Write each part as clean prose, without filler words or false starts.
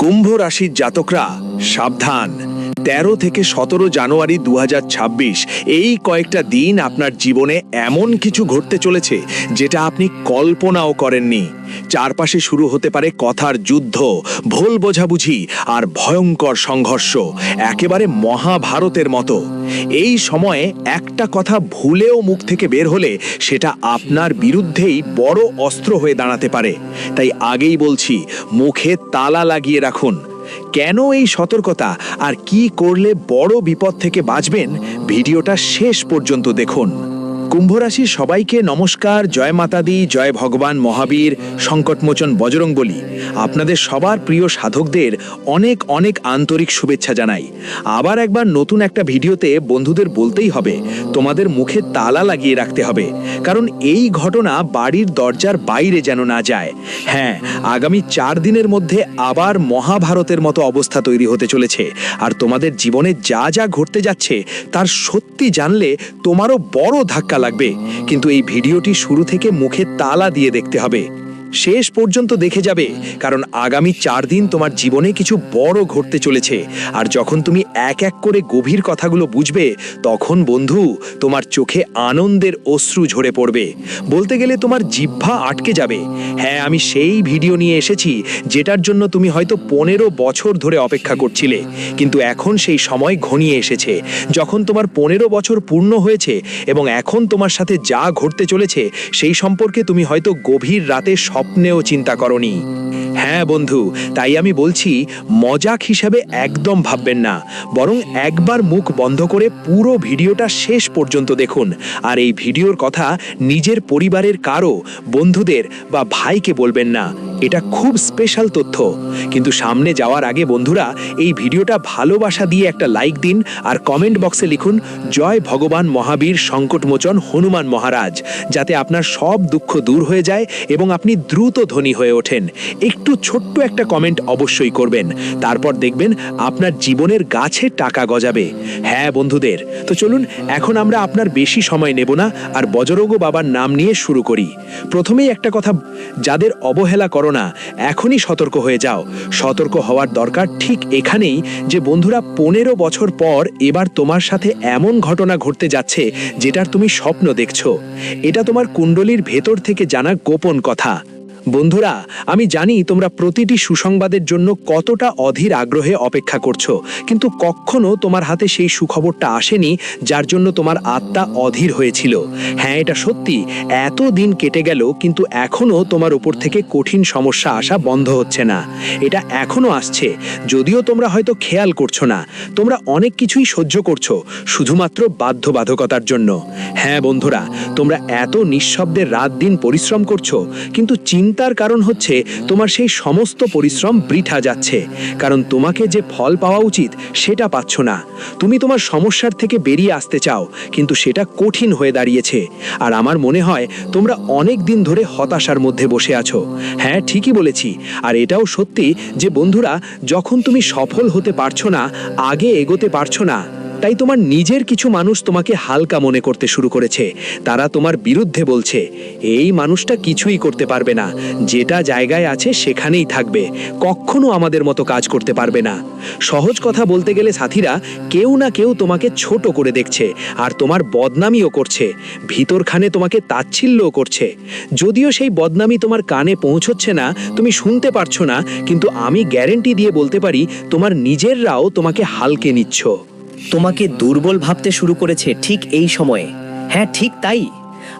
কুম্ভ রাশির জাতকরা সাবধান। 13 থেকে 17 জানুয়ারি 2026 এই কয়েকটা দিন আপনার জীবনে এমন কিছু ঘটতে চলেছে যেটা আপনি কল্পনাও করেননি। চারপাশে শুরু হতে পারে কথার যুদ্ধ, ভুল বোঝাবুঝি আর ভয়ঙ্কর সংঘর্ষ, একেবারে মহাভারতের মতো। এই সময়ে একটা কথা ভুলেও মুখ থেকে বের হলে সেটা আপনার বিরুদ্ধেই বড় অস্ত্র হয়ে দাঁড়াতে পারে। তাই আগেই বলছি, মুখে তালা লাগিয়ে রাখুন। কেন এই সতর্কতা আর কি করলে বড় বিপদ থেকে বাঁচবেন, ভিডিওটা শেষ পর্যন্ত দেখুন। কুম্ভ রাশির সবাইকে নমস্কার, জয় মাতা দি, জয় ভগবান মহাবীর, সংকটমোচন বজরং বলি। আপনাদের সবার প্রিয় সাধকদের অনেক অনেক আন্তরিক শুভেচ্ছা জানাই। আবার একবার নতুন একটা ভিডিওতে বন্ধুদের বলতেই হবে, তোমাদের মুখে তালা লাগিয়ে রাখতে হবে, কারণ এই ঘটনা বাড়ির দরজার বাইরে যেন না যায়। হ্যাঁ, আগামী 4 দিনের মধ্যে আবার মহাভারতের মতো অবস্থা তৈরি হতে চলেছে। আর তোমাদের জীবনে যা যা ঘটতে যাচ্ছে তার সত্যি জানলে তোমারও বড় ধাক্কা লাগবে। কিন্তু এই ভিডিওটি শুরু থেকে মুখে তালা দিয়ে দেখতে হবে, শেষ পর্যন্ত দেখে যাবে, কারণ আগামী 4 দিন তোমার জীবনে কিছু বড় ঘটতে চলেছে। আর যখন তুমি এক এক করে গভীর কথাগুলো বুঝবে, তখন বন্ধু তোমার চোখে আনন্দের অশ্রু ঝরে পড়বে। বলতে গেলে তোমার জিহ্বা আটকে যাবে। হ্যাঁ, আমি সেই ভিডিও নিয়ে এসেছি যেটার জন্য তুমি হয়তো 15 বছর ধরে অপেক্ষা করছিলে, কিন্তু এখন সেই সময় ঘনিয়ে এসেছে যখন তোমার 15 বছর পূর্ণ হয়েছে, এবং এখন তোমার সাথে যা ঘটতে চলেছে সেই সম্পর্কে তুমি হয়তো গভীর রাতে স্বপ্নেও চিন্তা করনি। হ্যাঁ বন্ধু, তাই আমি বলছি, মজাক হিসাবে একদম ভাববেন না, বরং একবার মুখ বন্ধ করে পুরো ভিডিওটা শেষ পর্যন্ত দেখুন। আর এই ভিডিওর কথা নিজের পরিবারের কারো, বন্ধুদের বা ভাইকে বলবেন না। এটা খুব স্পেশাল তথ্য। কিন্তু সামনে যাওয়ার আগে বন্ধুরা, এই ভিডিওটা ভালোবাসা দিয়ে একটা লাইক দিন আর কমেন্ট বক্সে লিখুন জয় ভগবান মহাবীর সংকটমোচন হনুমান মহারাজ, যাতে আপনার সব দুঃখ দূর হয়ে যায় এবং আপনি দ্রুত ধনী হয়ে ওঠেন। একটু ছোট্ট একটা কমেন্ট অবশ্যই করবেন, তারপর দেখবেন আপনার জীবনের গাছে টাকা গজাবে। হ্যাঁ বন্ধুদের, তো চলুন এখন আমরা আপনার বেশি সময় নেব না আর বজরঙ্গ বাবার নাম নিয়ে শুরু করি। প্রথমেই একটা কথা, যাদের অবহেলা করো না, এখনই সতর্ক হয়ে যাও। সতর্ক হওয়ার দরকার ঠিক এখানেই যে বন্ধুরা, 15 বছর পর এবার তোমার সাথে এমন ঘটনা ঘটতে যাচ্ছে যেটার তুমি স্বপ্ন দেখছো। এটা তোমার কুণ্ডলীর ভেতর থেকে জানা গোপন কথা। বন্ধুরা, আমি জানি তোমরা প্রতিটি সুসংবাদের জন্য কতটা অধীর আগ্রহে অপেক্ষা করছো, কিন্তু কখনো তোমার হাতে সেই সুখবরটা আসেনি যার জন্য তোমার আত্মা অধীর হয়েছিল। হ্যাঁ, এটা সত্যি, এত দিন কেটে গেল কিন্তু এখনো তোমার উপর থেকে কঠিন সমস্যা আসা বন্ধ হচ্ছে না। এটা এখনো আসছে, যদিও তোমরা হয়তো খেয়াল করছো না। তোমরা অনেক কিছুই সহ্য করছো শুধুমাত্র বাধ্যবাধকতার জন্য। হ্যাঁ বন্ধুরা, তোমরা এত নিঃশব্দে রাত দিন পরিশ্রম করছো, কিন্তু চিন্তার কারণ হচ্ছে তোমার সেই সমস্ত পরিশ্রম বৃথা যাচ্ছে, কারণ তোমাকে যে ফল পাওয়া উচিত সেটা পাচ্ছ না। তুমি তোমার সমস্যার থেকে বেরিয়ে আসতে চাও, কিন্তু সেটা কঠিন হয়ে দাঁড়িয়েছে। আর আমার মনে হয় তোমরা অনেক দিন ধরে হতাশার মধ্যে বসে আছো। হ্যাঁ, ঠিকই বলেছি। আর এটাও সত্যি যে বন্ধুরা, যখন তুমি সফল হতে পারছো না, আগে এগোতে পারছো না, তাই তোমার নিজের কিছু মানুষ তোমাকে হালকা মনে করতে শুরু করেছে। তারা তোমার বিরুদ্ধে বলছে, এই মানুষটা কিছুই করতে পারবে না, যেটা জায়গায় আছে সেখানেই থাকবে, কখনো আমাদের মতো কাজ করতে পারবে না। সহজ কথা বলতে গেলে সাথীরা, কেউ না কেউ তোমাকে ছোট করে দেখছে আর তোমার বদনামিও করছে, ভিতরখানে তোমাকে তাচ্ছিল্যও করছে। যদিও সেই বদনামি তোমার কানে পৌঁছচ্ছে না, তুমি শুনতে পারছো না, কিন্তু আমি গ্যারেন্টি দিয়ে বলতে পারি তোমার নিজেররাও তোমাকে হালকে নিচ্ছ। তোমাকে দুর্বল ভাবতে শুরু করেছে ঠিক এই সময়ে। হ্যাঁ, ঠিক তাই।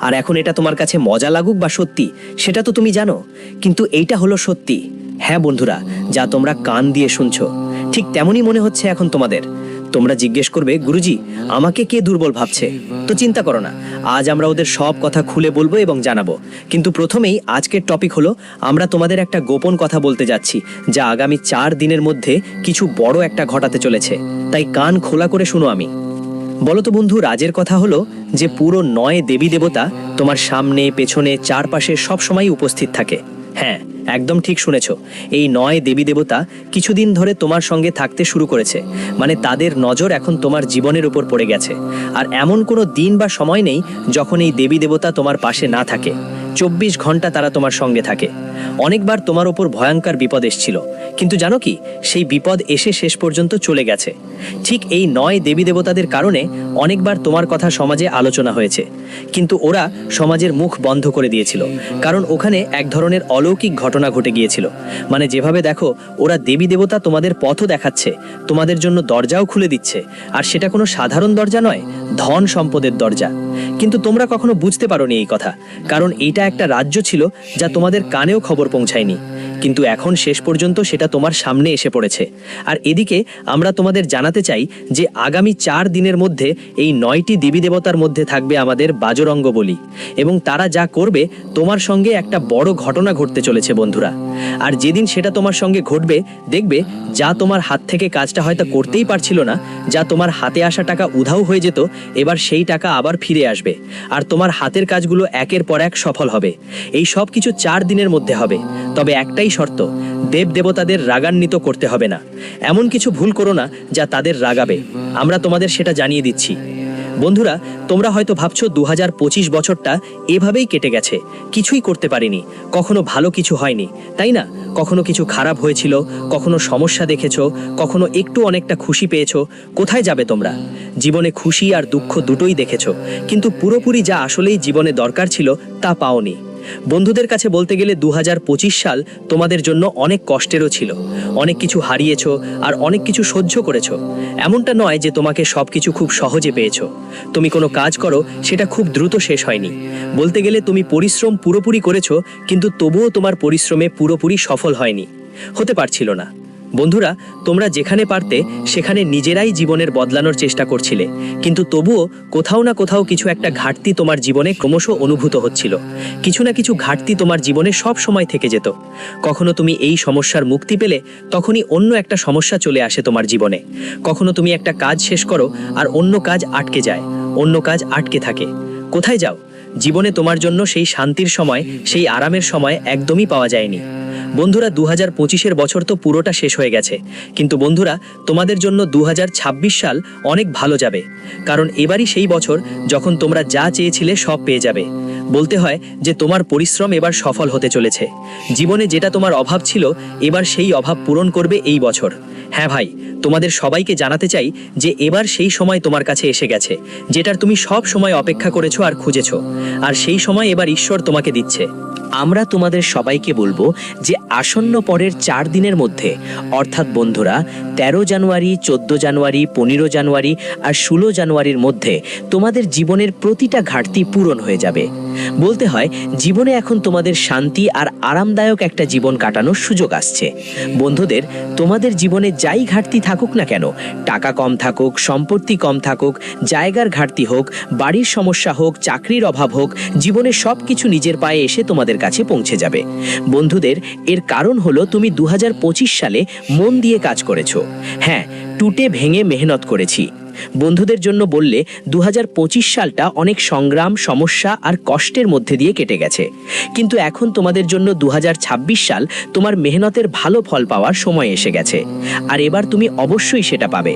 আর এখন এটা তোমার কাছে মজা লাগুক বা সত্যি, সেটা তো তুমি জানো, কিন্তু এইটা হলো সত্যি। হ্যাঁ বন্ধুরা, যা তোমরা কান দিয়ে শুনছো, ঠিক তেমনই মনে হচ্ছে এখন তোমাদের। তোমরা জিজ্ঞেস করবে, গুরুজি আমাকে কে দুর্বল ভাবছে? তো চিন্তা করো না, আজ আমরা ওদের সব কথা খুলে বলবো এবং জানাবো। কিন্তু প্রথমেই আজকের টপিক হলো, আমরা তোমাদের একটা গোপন কথা বলতে যাচ্ছি যা আগামী 4 দিনের মধ্যে কিছু বড় একটা ঘটাতে চলেছে। তাই কান খোলা করে শুনো। আমি বলতো বন্ধু, রাজের কথা হলো যে পুরো 9 দেবী দেবতা তোমার সামনে, পেছনে, চারপাশে সবসময় উপস্থিত থাকে। হ্যাঁ, একদম ঠিক শুনেছ, এই 9 দেবী দেবতা কিছুদিন ধরে তোমার সঙ্গে থাকতে শুরু করেছে। মানে তাদের নজর এখন তোমার জীবনের উপর পড়ে গেছে। আর এমন কোনো দিন বা সময় নেই যখন এই দেবী দেবতা তোমার পাশে না থাকে। 24 ঘন্টা তারা তোমার সঙ্গে থাকে। অনেকবার তোমার ওপর ভয়ঙ্কর বিপদ এসেছিল, কিন্তু জানো কি, সেই বিপদ এসে শেষ পর্যন্ত চলে গেছে। ঠিক এই 9 দেবী দেবতাদের কারণে অনেকবার তোমার কথা সমাজে আলোচনা হয়েছে, কিন্তু ওরা সমাজের মুখ বন্ধ করে দিয়েছিল, কারণ ওখানে এক ধরনের অলৌকিক ঘটনা ঘটে গিয়েছিল। মানে যেভাবে দেখো, ওরা দেবী দেবতা তোমাদের পথও দেখাচ্ছে, তোমাদের জন্য দরজাও খুলে দিচ্ছে, আর সেটা কোনো সাধারণ দরজা নয়, ধন সম্পদের দরজা। কিন্তু তোমরা কখনো বুঝতে পারোনি এই কথা, কারণ এইটা একটা রাজ্য ছিল যা তোমাদের কানেও খবর পৌঁছায়নি। কিন্তু এখন শেষ পর্যন্ত সেটা তোমার সামনে এসে পড়েছে। আর এদিকে আমরা তোমাদের জানাতে চাই যে আগামী 4 দিনের মধ্যে এই 9টি দেবী দেবতার মধ্যে থাকবে আমাদের বাজরঙ্গ বলি, এবং তারা যা করবে তোমার সঙ্গে একটা বড় ঘটনা ঘটতে চলেছে বন্ধুরা। আর যেদিন সেটা তোমার সঙ্গে ঘটবে, দেখবে যা তোমার হাত থেকে কাজটা হয়তো করতেই পারছিল না, যা তোমার হাতে আসা টাকা উধাও হয়ে যেত, এবার সেই টাকা আবার ফিরে আসবে, আর তোমার হাতের কাজগুলো একের পর এক সফল হবে। এই সব কিছু 4 দিনের মধ্যে হবে, তবে একটাই শর্ত, দেব দেবতাদের রাগান্বিত করতে হবে না। এমন কিছু ভুল করো না যা তাদের রাগাবে। আমরা তোমাদের সেটা জানিয়ে দিচ্ছি। বন্ধুরা, তোমরা হয়তো ভাবছো 2025 বছরটা এভাবেই কেটে গেছে, কিছুই করতে পারিনি, কখনো ভালো কিছু হয়নি, তাই না? কখনো কিছু খারাপ হয়েছিল, কখনো সমস্যা দেখেছো, কখনো একটু অনেকটা খুশি পেয়েছো। কোথায় যাবে তোমরা? জীবনে খুশি আর দুঃখ দুটোই দেখেছো, কিন্তু পুরোপুরি যা আসলেই জীবনে দরকার ছিল তা পাওনি। বন্ধুদের কাছে বলতে গেলে 2025 সাল তোমাদের জন্য অনেক কষ্টেরও ছিল। অনেক কিছু হারিয়েছো আর অনেক কিছু সহ্য করেছো। এমনটা নয় যে তোমাকে সবকিছু খুব সহজে পেয়েছো। তুমি কোনো কাজ করো, সেটা খুব দ্রুত শেষ হয়নি। বলতে গেলে তুমি পরিশ্রম পুরোপুরি করেছো, কিন্তু তবুও তোমার পরিশ্রমে পুরোপুরি সফল হয়নি, হতে পারছিল না। বন্ধুরা, তোমরা যেখানে পারতে সেখানে নিজেরাই জীবনের বদলানোর চেষ্টা করছিলে, কিন্তু তবুও কোথাও না কোথাও কিছু একটা ঘাটতি তোমার জীবনে ক্রমশ অনুভূত হচ্ছিল। কিছু না কিছু ঘাটতি তোমার জীবনে সব সময় থেকে যেত। কখনো তুমি এই সমস্যার মুক্তি পেলে, তখনই অন্য একটা সমস্যা চলে আসে তোমার জীবনে। কখনো তুমি একটা কাজ শেষ করো আর অন্য কাজ আটকে যায়, অন্য কাজ আটকে থাকে। কোথায় যাও? জীবনে তোমার জন্য সেই শান্তির সময়, সেই আরামের সময় একদমই পাওয়া যায়নি। বন্ধুরা, 2025 বছর তো পুরোটা শেষ হয়ে গেছে, কিন্তু বন্ধুরা, তোমাদের জন্য 2026 সাল অনেক ভালো যাবে, কারণ এবারই সেই বছর যখন তোমরা যা চেয়েছিলে সব পেয়ে যাবে। বলতে হয় যে তোমার পরিশ্রম এবার সফল হতে চলেছে। জীবনে যেটা তোমার অভাব ছিল, এবার সেই অভাব পূরণ করবে এই বছর। হ্যাঁ ভাই, তোমাদের সবাইকে জানাতে চাই যে এবার সেই সময় তোমার কাছে এসে গেছে, যেটার তুমি সব সময় অপেক্ষা করেছো আর খুঁজেছো, আর সেই সময় এবার ঈশ্বর তোমাকে দিচ্ছে। আমরা তোমাদের সবাইকে বলবো যে আসন্ন পরের 4 দিনের মধ্যে, অর্থাৎ বন্ধুরা 13 জানুয়ারি, 14 জানুয়ারি, 15 জানুয়ারি আর 16 জানুয়ারির মধ্যে তোমাদের জীবনের প্রতিটা ঘাটতি পূরণ হয়ে যাবে। বলতে হয়, জীবনে এখন তোমাদের শান্তি আর আরামদায়ক একটা জীবন কাটানোর সুযোগ আসছে। বন্ধুদের, তোমাদের জীবনে যাই ঘাটতি থাকুক না কেন, টাকা কম থাকুক, সম্পত্তি কম থাকুক, জায়গার ঘাটতি হোক, বাড়ির সমস্যা হোক, চাকরির অভাব হোক, জীবনে সব কিছু নিজের পায়ে এসে তোমাদের কাছে পৌঁছে যাবে। বন্ধুদের, এর কারণ হলো তুমি 2025 সালে মন দিয়ে কাজ করেছো। হ্যাঁ, টুটে ভেঙে মেহনত করেছি। বন্ধুদের জন্য বললে 2025 সালটা অনেক সংগ্রাম, সমস্যা আর কষ্টের মধ্যে দিয়ে কেটে গেছে, কিন্তু এখন তোমাদের জন্য 2026 সাল তোমার মেহনতের ভালো ফল পাওয়ার সময় এসে গেছে, আর এবার তুমি অবশ্যই সেটা পাবে।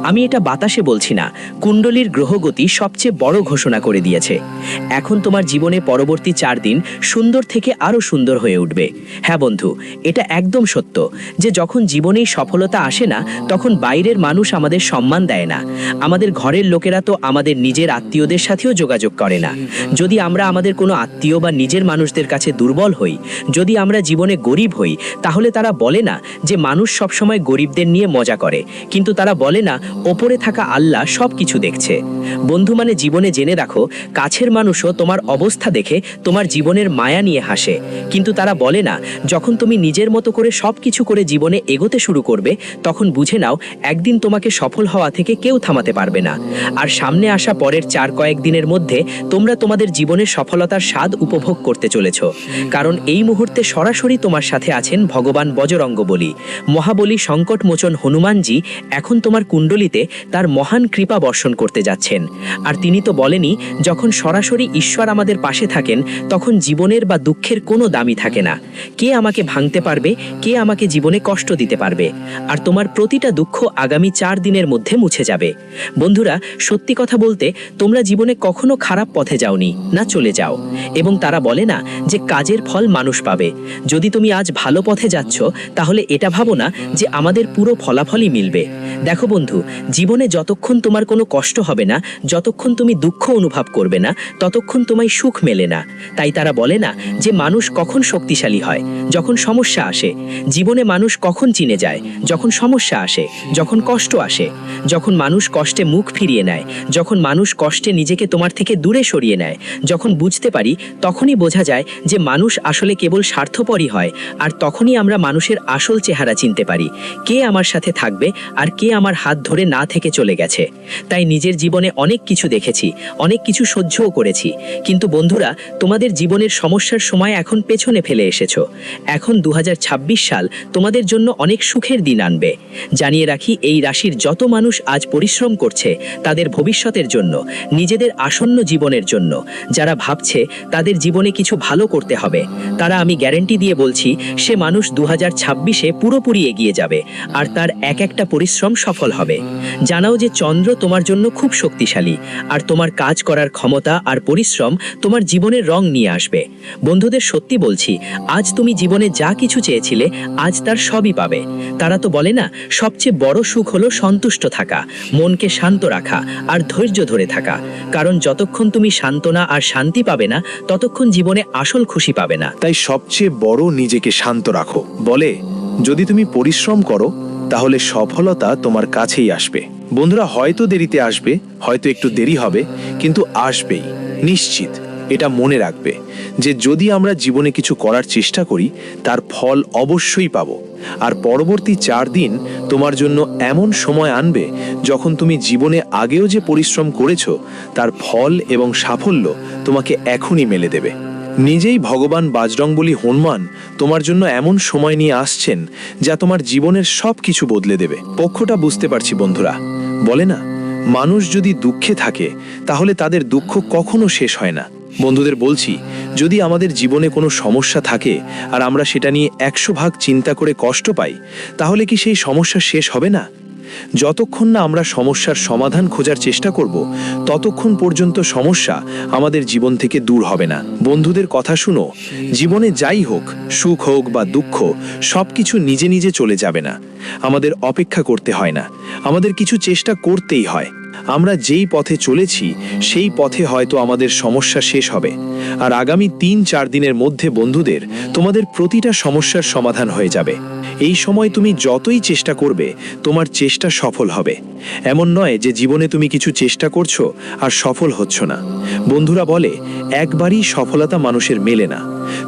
আমি এটা বাতাসে বলছি না, কুণ্ডলীর গ্রহগতি সবচেয়ে বড় ঘোষণা করে দিয়েছে। এখন তোমার জীবনে পরবর্তী 4 দিন সুন্দর থেকে আরো সুন্দর হয়ে উঠবে। হ্যাঁ বন্ধু, এটা একদম সত্য যে যখন জীবনেই সফলতা আসে না, তখন বাইরের মানুষ আমাদের সম্মান দেয় না। আমাদের ঘরের লোকেরা তো আমাদের নিজের আত্মীয়দের সাথেও যোগাযোগ করে না। যদি আমরা আমাদের কোনো আত্মীয় বা নিজের মানুষদের কাছে দুর্বল হই, যদি আমরা জীবনে গরিব হই, তাহলে তারা বলে না যে মানুষ সবসময় গরিবদের নিয়ে মজা করে, কিন্তু তারা বলে না ওপরে থাকা আল্লাহ সব কিছু দেখছে। বন্ধু, মানে জীবনে জেনে রাখো, কাছের মানুষও তোমার অবস্থা দেখে তোমার জীবনের মায়া নিয়ে হাসে, কিন্তু তারা বলে না যখন তুমি নিজের মতো করে সব কিছু করে জীবনে এগোতে শুরু করবে, তখন বুঝে নাও একদিন তোমাকে সফল হওয়া থেকে কেউ থামাতে পারবে না। আর সামনে আসা পরের 4 কয়েক দিনের মধ্যে তোমরা তোমাদের জীবনের সফলতার স্বাদ উপভোগ করতে চলেছ, কারণ এই মুহূর্তে সরাসরি তোমার সাথে আছেন ভগবান বজরঙ্গ বলি। মহাবলী সংকটমোচন হনুমানজি এখন তোমার কুণ্ডলিতে তার মহান কৃপা বর্ষণ করতে যাচ্ছেন। আর তিনি তো বলেনি, যখন সরাসরি ঈশ্বর আমাদের পাশে থাকেন, তখন জীবনের বা দুঃখের কোনো দামই থাকে না। কে আমাকে ভাঙতে পারবে, কে আমাকে জীবনে কষ্ট দিতে পারবে? আর তোমার প্রতিটা দুঃখ আগামী 4 দিনের মধ্যে মুছে যাবে। বন্ধুরা, সত্যি কথা বলতে তোমরা জীবনে কখনো খারাপ পথে যাওনি, না চলে যাও। এবং তারা বলে না যে কাজের ফল মানুষ পাবে। যদি তুমি আজ ভালো পথে যাচ্ছ, তাহলে এটা ভাবো না যে আমাদের পুরো ফলাফলই মিলবে। দেখো বন্ধু, জীবনে যতক্ষণ তোমার কোনো কষ্ট হবে না, যতক্ষণ তুমি দুঃখ অনুভব করবে না, ততক্ষণ তোমায় সুখ মেলে না। তাই তারা বলে না যে মানুষ কখন শক্তিশালী হয়, যখন সমস্যা আসে। জীবনে মানুষ কখন চিনে যায়, যখন সমস্যা আসে, যখন কষ্ট আসে, যখন মানুষ কষ্টে মুখ ফিরিয়ে নেয়, যখন মানুষ কষ্টে নিজেকে তোমার থেকে দূরে সরিয়ে নেয়। যখন বুঝতে পারি, তখনই বোঝা যায় যে মানুষ আসলে কেবল স্বার্থপরই হয়। আর তখনই আমরা মানুষের আসল চেহারা চিনতে পারি, কে আমার সাথে থাকবে আর কে আমার হাত ধরে না থেকে চলে গেছে। তাই নিজের জীবনে অনেক কিছু দেখেছি, অনেক কিছু সহ্যও করেছি। কিন্তু বন্ধুরা, তোমাদের জীবনের সমস্যার সময় এখন পেছনে ফেলে এসেছো। এখন 2026 সাল তোমাদের জন্য অনেক সুখের দিন আনবে। জানিয়ে রাখি, এই রাশির যত মানুষ আজ পরিশ্রম করছে তাদের ভবিষ্যতের জন্য, নিজেদের আসন্ন জীবনের জন্য, যারা ভাবছে তাদের জীবনে কিছু ভালো করতে হবে, তারা আমি গ্যারান্টি দিয়ে বলছি সে মানুষ 2026-এ পুরোপুরি এগিয়ে যাবে আর তার এক একটা পরিশ্রম সফল হবে। জানাও যে চন্দ্র তোমার জন্য খুব শক্তিশালী, আর তোমার কাজ করার ক্ষমতা আর পরিশ্রম তোমার জীবনের রং নিয়ে আসবে। বন্ধুদের সত্যি বলছি, আজ তুমি জীবনে যা কিছু চেয়েছিলে আজ তার সবই পাবে। তারা তো বলে না, সবচেয়ে বড় সুখ হলো সন্তুষ্ট থাকা, মনকে শান্ত রাখা আর ধৈর্য ধরে থাকা। কারণ যতক্ষণ তুমি সান্ত্বনা আর শান্তি পাবে না, ততক্ষণ জীবনে আসল খুশি পাবে না। তাই সবচেয়ে বড় নিজেকে শান্ত রাখো। বলে, যদি তুমি পরিশ্রম করো তাহলে সফলতা তোমার কাছেই আসবে। বন্ধুরা, হয়তো দেরিতে আসবে, হয়তো একটু দেরি হবে, কিন্তু আসবেই, নিশ্চিত। এটা মনে রাখবে যে যদি আমরা জীবনে কিছু করার চেষ্টা করি, তার ফল অবশ্যই পাবো। আর পরবর্তী 4 দিন তোমার জন্য এমন সময় আনবে যখন তুমি জীবনে আগেও যে পরিশ্রম করেছো তার ফল এবং সাফল্য তোমাকে এখনই মেলে দেবে। নিজেই ভগবান বাজরংবলী হনুমান তোমার জন্য এমন সময় নিয়ে আসছেন যা তোমার জীবনের সব কিছু বদলে দেবে। পক্ষটা বুঝতে পারছি বন্ধুরা। বলে না, মানুষ যদি দুঃখে থাকে তাহলে তাদের দুঃখ কখনো শেষ হয় না। বন্ধুদের বলছি, যদি আমাদের জীবনে কোনো সমস্যা থাকে আর আমরা সেটা নিয়ে 100 ভাগ চিন্তা করে কষ্ট পাই, তাহলে কি সেই সমস্যা শেষ হবে না? যতক্ষণ না আমরা সমস্যার সমাধান খোঁজার চেষ্টা করব, ততক্ষণ পর্যন্ত সমস্যা আমাদের জীবন থেকে দূর হবে না। বন্ধুদের কথা শুনো, জীবনে যাই হোক, সুখ হোক বা দুঃখ, সবকিছু নিজে নিজে চলে যাবে না। আমাদের অপেক্ষা করতে হয় না, আমাদের কিছু চেষ্টা করতেই হয়। আমরা যেই পথে চলেছি সেই পথে হয়তো আমাদের সমস্যা শেষ হবে। আর আগামী 3-4 দিনের মধ্যে বন্ধুদের তোমাদের প্রতিটা সমস্যার সমাধান হয়ে যাবে। এই সময় তুমি যতই চেষ্টা করবে, তোমার চেষ্টা সফল হবে। এমন নয় যে জীবনে তুমি কিছু চেষ্টা করছো আর সফল হচ্ছ না। বন্ধুরা বলে, একবারই সফলতা মানুষের মেলে না।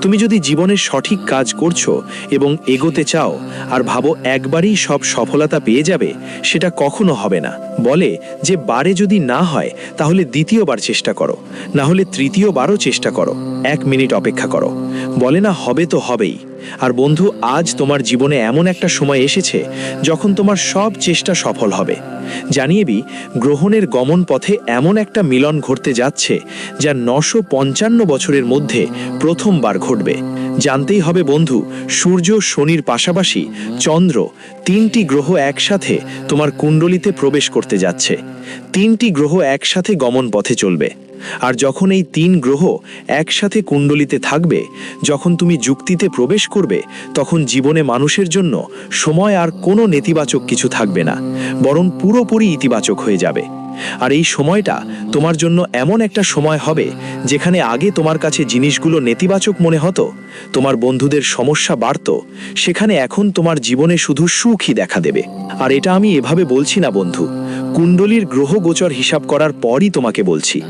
তুমি যদি জীবনের সঠিক কাজ করছো এবং এগোতে চাও আর ভাবো একবারই সব সফলতা পেয়ে যাবে, সেটা কখনো হবে না। বলে যে বারে যদি না হয় তাহলে দ্বিতীয়বার চেষ্টা করো, না হলে তৃতীয়বারও চেষ্টা করো, 1 মিনিট অপেক্ষা করো। বলে না, হবে তো হবেই। আর বন্ধু, আজ তোমার জীবনে এমন একটা সময় এসেছে যখন তোমার সব চেষ্টা সফল হবে। জানিয়ে দিই, গ্রহণের গমন পথে এমন একটা মিলন ঘটতে যাচ্ছে যা 955 বছরের মধ্যে প্রথমবার ঘটবে। জানতেই হবে বন্ধু, সূর্য শনির পাশাপাশি চন্দ্র, 3টি গ্রহ একসাথে তোমার কুণ্ডলিতে প্রবেশ করতে যাচ্ছে। 3টি গ্রহ একসাথে গমন পথে চলবে। আর যখন এই 3 গ্রহ একসাথে কুণ্ডলিতে থাকবে, যখন তুমি যুক্তিতে প্রবেশ করবে, তখন জীবনে মানুষের জন্য সময় আর কোনো নেতিবাচক কিছু থাকবে না, বরং পুরোপুরি ইতিবাচক হয়ে যাবে। আর এই সময়টা তোমার জন্য এমন একটা সময় হবে যেখানে আগে তোমার কাছে জিনিসগুলো নেতিবাচক মনে হতো, তোমার বন্ধুদের সমস্যা বাড়তো, সেখানে এখন তোমার জীবনে শুধু সুখই দেখা দেবে। আর এটা আমি এভাবে বলছি না বন্ধু, কুণ্ডলীর গ্রহ গোচর হিসাব করার পরই তোমাকে বলছি।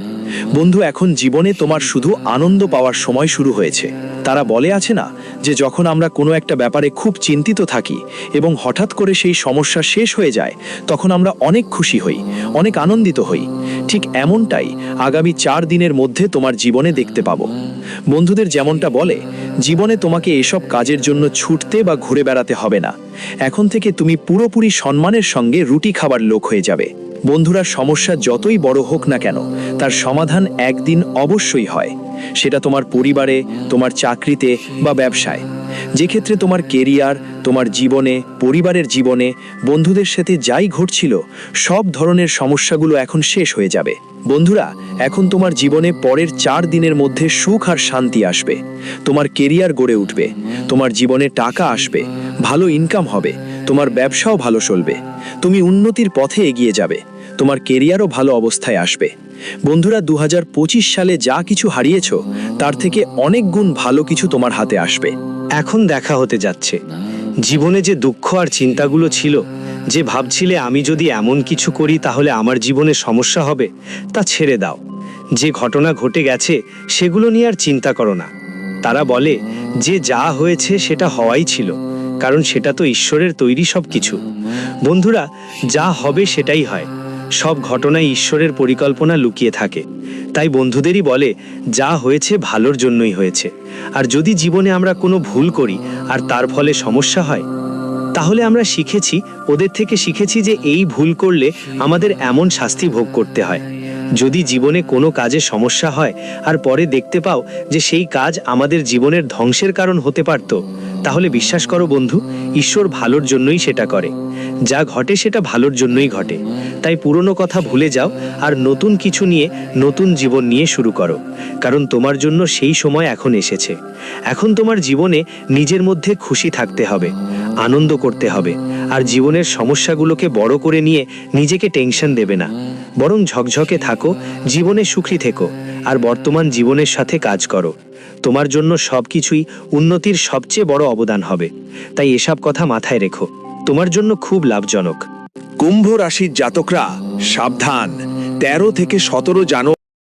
বন্ধু, এখন জীবনে তোমার শুধু আনন্দ পাওয়ার সময় শুরু হয়েছে। তারা বলে আছে না যে যখন আমরা কোনো একটা ব্যাপারে খুব চিন্তিত থাকি এবং হঠাৎ করে সেই সমস্যা শেষ হয়ে যায়, তখন আমরা অনেক খুশি হই, অনেক আনন্দিত হই। ঠিক এমনটাই আগামী 4 দিনের মধ্যে তোমার জীবনে দেখতে পাবো। বন্ধুদের যেমনটা বলে, জীবনে তোমাকে এসব কাজের জন্য ছুটতে বা ঘুরে বেড়াতে হবে না। এখন থেকে তুমি পুরোপুরি সম্মানের সঙ্গে রুটি খাবার লোক হয়ে যাবে। বন্ধুরা, সমস্যা যতই বড় হোক না কেন, তার সমাধান একদিন অবশ্যই হয়। সেটা তোমার পরিবারে, তোমার চাকরিতে বা ব্যবসায়। যে ক্ষেত্রে তোমার কেরিয়ার, তোমার জীবনে, পরিবারের জীবনে, বন্ধুদের সাথে যাই ঘটছিল, সব ধরনের সমস্যাগুলো এখন শেষ হয়ে যাবে। বন্ধুরা, এখন তোমার জীবনে পরের 4 দিনের মধ্যে সুখ আর শান্তি আসবে। তোমার কেরিয়ার গড়ে উঠবে, তোমার জীবনে টাকা আসবে, ভালো ইনকাম হবে, তোমার ব্যবসাও ভালো চলবে, তুমি উন্নতির পথে এগিয়ে যাবে, তোমার কেরিয়ারও ভালো অবস্থায় আসবে। বন্ধুরা, 2025 সালে যা কিছু হারিয়েছ তার থেকে অনেক গুণ ভালো কিছু তোমার হাতে আসবে। এখন দেখা হতে যাচ্ছে জীবনে যে দুঃখ আর চিন্তাগুলো ছিল, যে ভাবছিলে আমি যদি এমন কিছু করি তাহলে আমার জীবনে সমস্যা হবে, তা ছেড়ে দাও। যে ঘটনা ঘটে গেছে সেগুলো নিয়ে আর চিন্তা করো না। তারা বলে যে যা হয়েছে সেটা হওয়াই ছিল, কারণ সেটা তো ঈশ্বরের তৈরি সব কিছু। বন্ধুরা, যা হবে সেটাই হয়। সব ঘটনায় ঈশ্বরের পরিকল্পনা লুকিয়ে থাকে। তাই বন্ধুদেরই বলে যা হয়েছে ভালোর জন্যই হয়েছে। আর যদি জীবনে আমরা কোনো ভুল করি আর তার ফলে সমস্যা হয়, তাহলে আমরা ওদের থেকে শিখেছি যে এই ভুল করলে আমাদের এমন শাস্তি ভোগ করতে হয়। যদি জীবনে কোনো কাজে সমস্যা হয় আর পরে দেখতে পাও যে সেই কাজ আমাদের জীবনের ধ্বংসের কারণ হতে পারত, তাহলে বিশ্বাস করো বন্ধু, ঈশ্বর ভালোর জন্যই সেটা করে। যা ঘটে সেটা ভালোর জন্যই ঘটে। তাই পুরনো কথা ভুলে যাও আর নতুন কিছু নিয়ে, নতুন জীবন নিয়ে শুরু করো। কারণ তোমার জন্য সেই সময় এখন এসেছে। এখন তোমার জীবনে নিজের মধ্যে খুশি থাকতে হবে, আনন্দ করতে হবে। আর জীবনের সমস্যাগুলোকে বড় করে নিয়ে নিজেকে টেনশন দেবে না, বরং ঝকঝকে থাকো, জীবনে সুখী থেকো আর বর্তমান জীবনের সাথে কাজ করো। তোমার জন্য সবকিছুই উন্নতির সবচেয়ে বড় অবদান হবে। তাই এসব কথা মাথায় রেখো, তোমার জন্য খুব লাভজনক। কুম্ভ রাশির জাতকরা সাবধান, 13 থেকে 17 জানুয়ারি